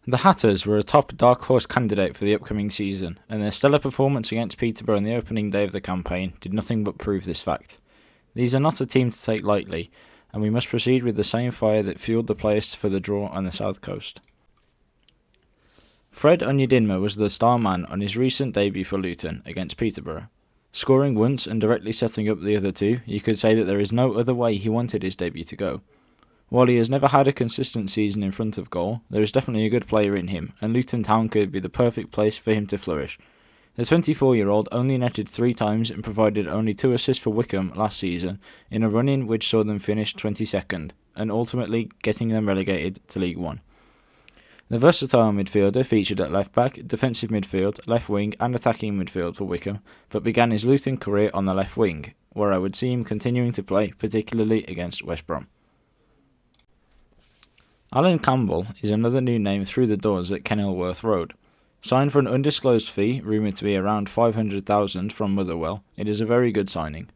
The Hatters were a top dark horse candidate for the upcoming season, and their stellar performance against Peterborough on the opening day of the campaign did nothing but prove this fact. These are not a team to take lightly, and we must proceed with the same fire that fueled the players for the draw on the south coast. Fred Onyedinma was the star man on his recent debut for Luton against Peterborough. Scoring once and directly setting up the other two, you could say that there is no other way he wanted his debut to go. While he has never had a consistent season in front of goal, there is definitely a good player in him, and Luton Town could be the perfect place for him to flourish. The 24-year-old only netted 3 times and provided only 2 assists for Wycombe last season in a run-in which saw them finish 22nd, and ultimately getting them relegated to League One. The versatile midfielder featured at left-back, defensive midfield, left wing and attacking midfield for Wycombe, but began his Luton career on the left wing, where I would see him continuing to play, particularly against West Brom. Alan Campbell is another new name through the doors at Kenilworth Road. Signed for an undisclosed fee, rumoured to be around $500,000 from Motherwell, it is a very good signing.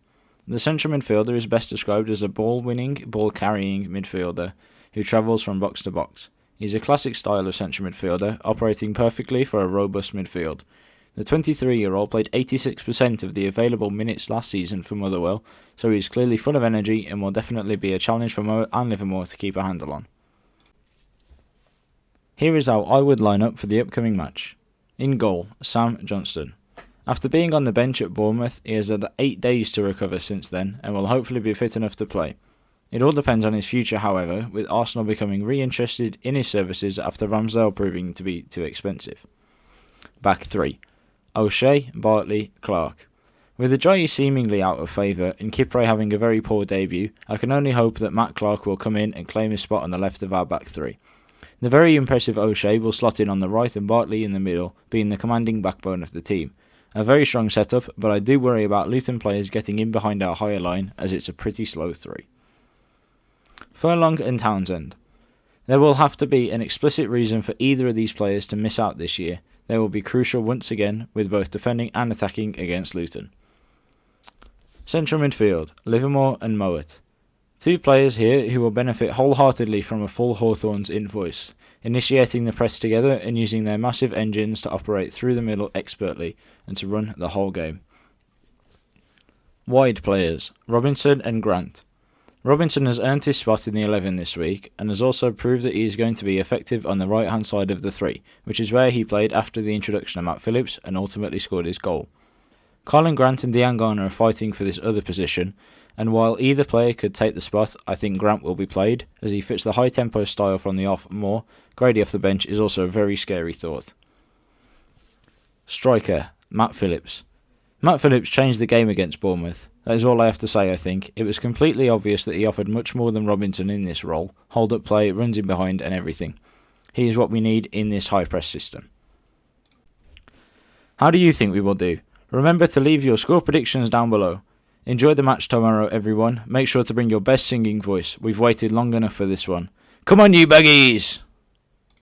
The central midfielder is best described as a ball-winning, ball-carrying midfielder who travels from box to box. He's a classic style of central midfielder, operating perfectly for a robust midfield. The 23-year-old played 86% of the available minutes last season for Motherwell, so he's clearly full of energy and will definitely be a challenge for Mo and Livermore to keep a handle on. Here is how I would line up for the upcoming match. In goal, Sam Johnston. After being on the bench at Bournemouth, he has had 8 days to recover since then and will hopefully be fit enough to play. It all depends on his future, however, with Arsenal becoming reinterested in his services after Ramsdale proving to be too expensive. Back 3. O'Shea, Bartley, Clark. With Ajayi seemingly out of favour and Kipre having a very poor debut, I can only hope that Matt Clark will come in and claim his spot on the left of our back 3. The very impressive O'Shea will slot in on the right and Bartley in the middle, being the commanding backbone of the team. A very strong setup, but I do worry about Luton players getting in behind our higher line, as it's a pretty slow 3. Furlong and Townsend. There will have to be an explicit reason for either of these players to miss out this year. They will be crucial once again, with both defending and attacking against Luton. Central midfield, Livermore and Mowat. 2 players here who will benefit wholeheartedly from a full Hawthorns invoice, initiating the press together and using their massive engines to operate through the middle expertly and to run the whole game. Wide players, Robinson and Grant. Robinson has earned his spot in the 11 this week and has also proved that he is going to be effective on the right hand side of the 3, which is where he played after the introduction of Matt Phillips and ultimately scored his goal. Colin Grant and Diangana are fighting for this other position, and while either player could take the spot, I think Grant will be played, as he fits the high-tempo style from the off more. Grady off the bench is also a very scary thought. Striker, Matt Phillips. Matt Phillips changed the game against Bournemouth. That is all I have to say, I think. It was completely obvious that he offered much more than Robinson in this role. Hold-up play, runs in behind and everything. He is what we need in this high-press system. How do you think we will do? Remember to leave your score predictions down below. Enjoy the match tomorrow, everyone. Make sure to bring your best singing voice. We've waited long enough for this one. Come on, you buggies!